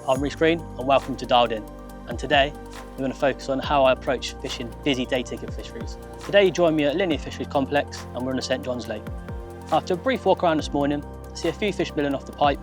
I'm Reece Green and welcome to Dailed. And today we're going to focus on how I approach fishing busy day ticket fisheries. Today you join me at Linear Fisheries Complex and we're on the St John's Lake. After a brief walk around this morning, I see a few fish milling off the pipe,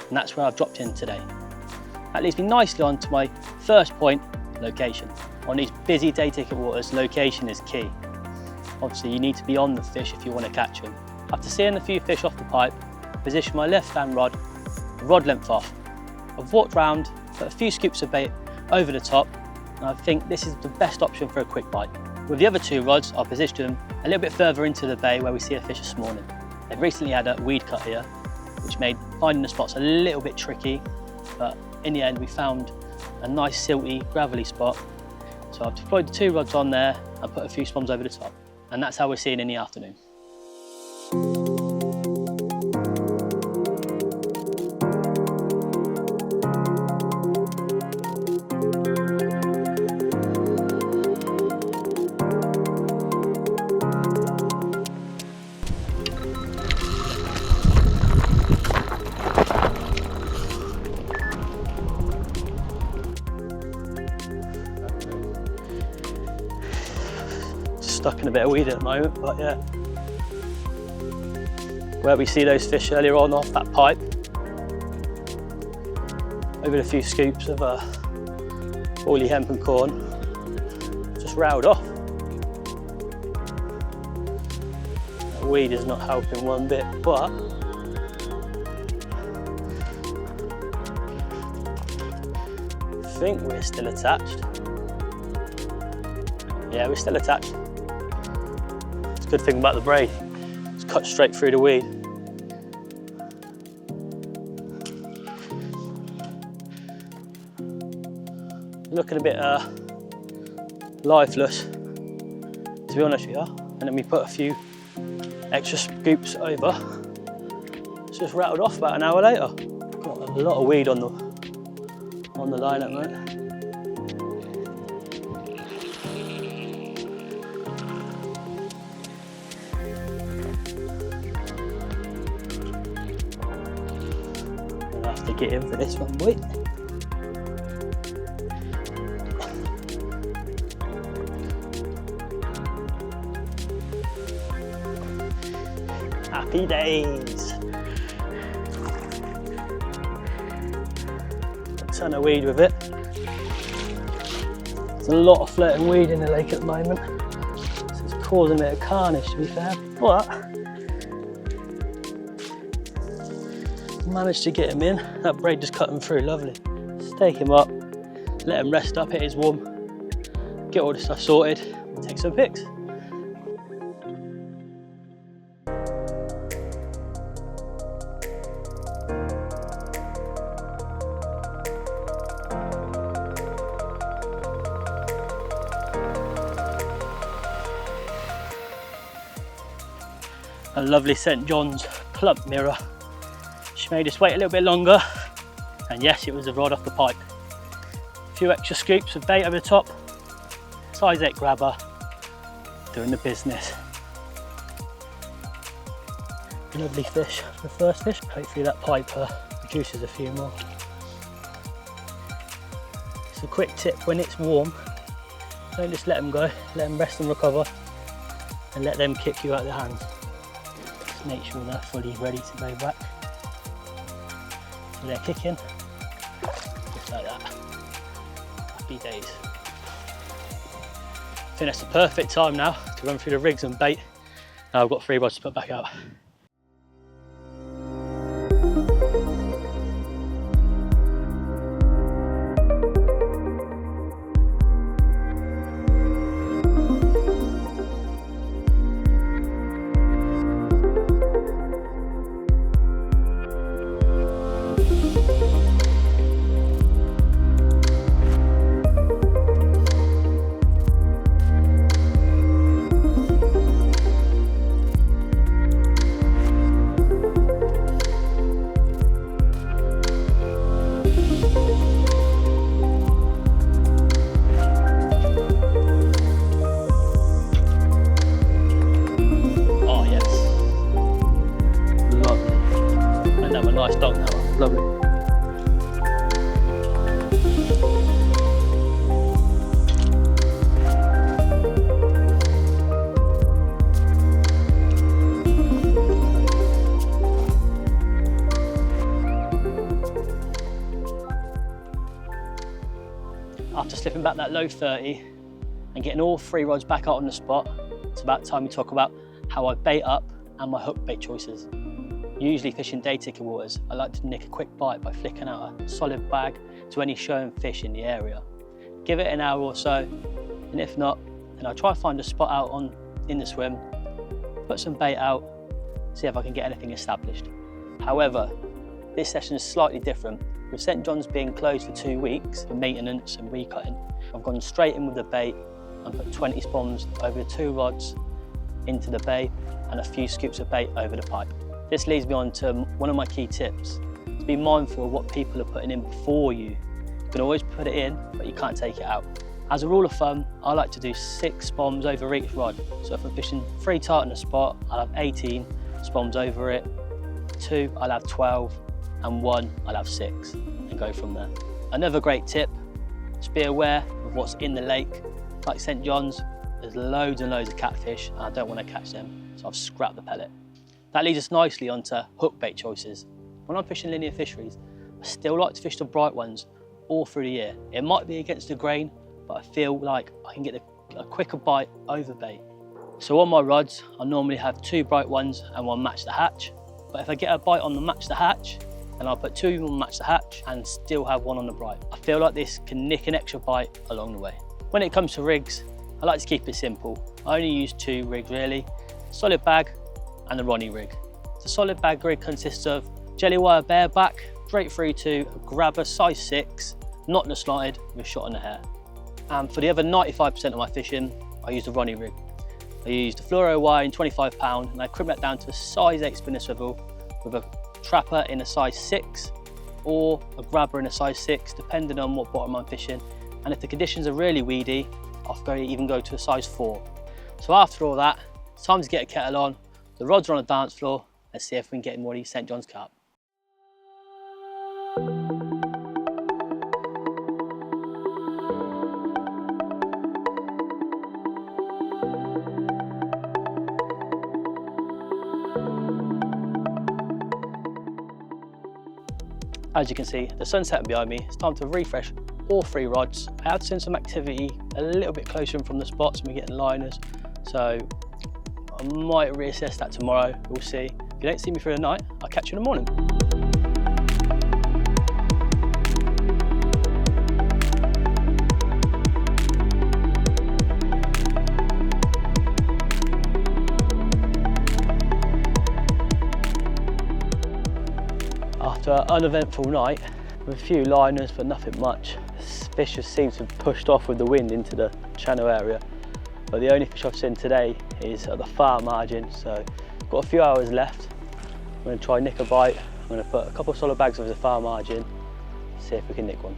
and that's where I've dropped in today. That leads me nicely on to my first point, location. On these busy day ticket waters, location is key. Obviously you need to be on the fish if you want to catch them. After seeing a few fish off the pipe, I position my left hand rod, the rod length off. I've walked round, put a few scoops of bait over the top, and I think this is the best option for a quick bite. With the other two rods, I'll position them a little bit further into the bay where we see a fish this morning. They've recently had a weed cut here, which made finding the spots a little bit tricky, but in the end we found a nice silty, gravelly spot. So I've deployed the two rods on there and put a few spoms over the top. And that's how we're seeing in the afternoon. Stuck in a bit of weed at the moment, but yeah. Where we see those fish earlier on off that pipe, over a few scoops of oily hemp and corn, just riled off. That weed is not helping one bit, but I think we're still attached. Yeah, we're still attached. Good thing about the braid, it's cut straight through the weed. Looking a bit lifeless, to be honest with you. And then we put a few extra scoops over. It's just rattled off about an hour later. Got a lot of weed on the line at the moment. To get in for this one, boy. Happy days. A ton of weed with it. There's a lot of floating weed in the lake at the moment, so it's causing a bit of carnage, to be fair. But managed to get him in. That braid just cut him through, lovely. Stake him up, let him rest up, hit his warm, get all the stuff sorted, and take some pics. A lovely St John's plump mirror. She made us wait a little bit longer, and yes, it was a rod off the pipe. A few extra scoops of bait over the top, size 8 grabber, doing the business. Lovely fish, the first fish. Hopefully that pipe produces a few more. It's a quick tip: when it's warm, don't just let them go, let them rest and recover, and let them kick you out of the hands. Just make sure they're fully ready to go back. So they're kicking, just like that. Happy days. I think that's the perfect time now to run through the rigs and bait. Now I've got 3 rods to put back out. nice dog now, lovely. slipping back that low 30 and getting all 3 rods back out on the spot, it's about time we talk about how I bait up and my hook bait choices. Usually fishing day ticker waters, I like to nick a quick bite by flicking out a solid bag to any showing fish in the area. Give it an hour or so, and if not, then I'll try to find a spot out in the swim, put some bait out, see if I can get anything established. However, this session is slightly different. With St John's being closed for 2 weeks for maintenance and recutting, I've gone straight in with the bait and put 20 spawns over the 2 rods into the bait and a few scoops of bait over the pipe. This leads me on to one of my key tips, to be mindful of what people are putting in before you. You can always put it in, but you can't take it out. As a rule of thumb, I like to do 6 spawns over each rod. So if I'm fishing 3 tart in a spot, I'll have 18 spawns over it, 2 I'll have 12, and 1 I'll have 6, and go from there. Another great tip, just be aware of what's in the lake. Like St John's, there's loads and loads of catfish, and I don't want to catch them, so I've scrapped the pellet. That leads us nicely onto hook bait choices. When I'm fishing linear fisheries, I still like to fish the bright ones all through the year. It might be against the grain, but I feel like I can get a quicker bite over bait. So on my rods, I normally have 2 bright ones and 1 match the hatch. But if I get a bite on the match the hatch, then I'll put 2 on match the hatch and still have 1 on the bright. I feel like this can nick an extra bite along the way. When it comes to rigs, I like to keep it simple. I only use 2 rigs really, solid bag and the Ronnie rig. The solid bag rig consists of jelly wire bareback, straight through to a grabber size 6, not the slanted with shot on the hair. And for the other 95% of my fishing, I use the Ronnie rig. I use the fluoro wire in 25 pound and I crimp that down to a size 8 spinner swivel with a trapper in a size 6 or a grabber in a size 6, depending on what bottom I'm fishing. And if the conditions are really weedy, I'll even go to a size 4. So after all that, it's time to get a kettle on. The rods are on the dance floor. Let's see if we can get more of these St John's carp. As you can see, the sun's setting behind me. It's time to refresh all 3 rods. I have seen some activity a little bit closer in from the spots and we're getting liners. So I might reassess that tomorrow, we'll see. If you don't see me through the night, I'll catch you in the morning. After an uneventful night, with a few liners but nothing much, fish just seems to have pushed off with the wind into the channel area. But the only fish I've seen today is at the far margin, so I've got a few hours left. I'm going to try nick a bite. I'm going to put a couple of solid bags over the far margin, see if we can nick one.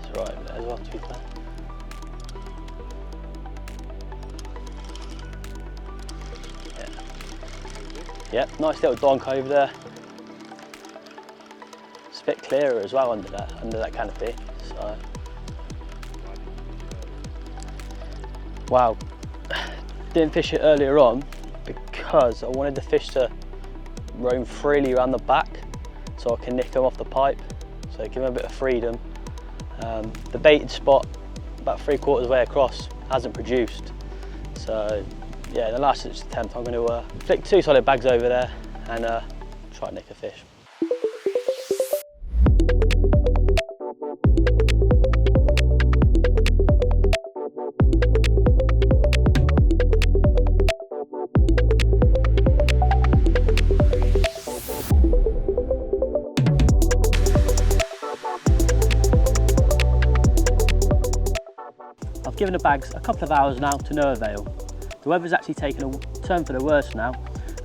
That's right, as well, to be fair. Yep, nice little donk over there. It's a bit clearer as well under that canopy. So, wow, didn't fish it earlier on because I wanted the fish to roam freely around the back, so I can nick them off the pipe. So give them a bit of freedom. The baited spot about 3/4 way across hasn't produced. So yeah, the last attempt I'm going to flick 2 solid bags over there and try and nick a fish. I've given the bags a couple of hours now to no avail. The weather's actually taken a turn for the worse now.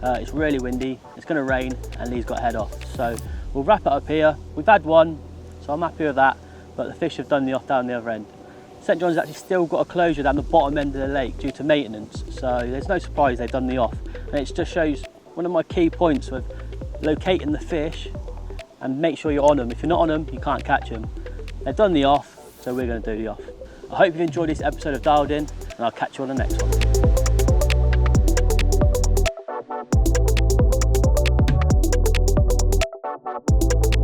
It's really windy, it's going to rain, and Lee's got to head off. So we'll wrap it up here. We've had one, so I'm happy with that, but the fish have done the off down the other end. St John's actually still got a closure down the bottom end of the lake due to maintenance, so there's no surprise they've done the off. And it just shows one of my key points with locating the fish and make sure you're on them. If you're not on them, you can't catch them. They've done the off, so we're going to do the off. I hope you've enjoyed this episode of Dialed In, and I'll catch you on the next one. soon.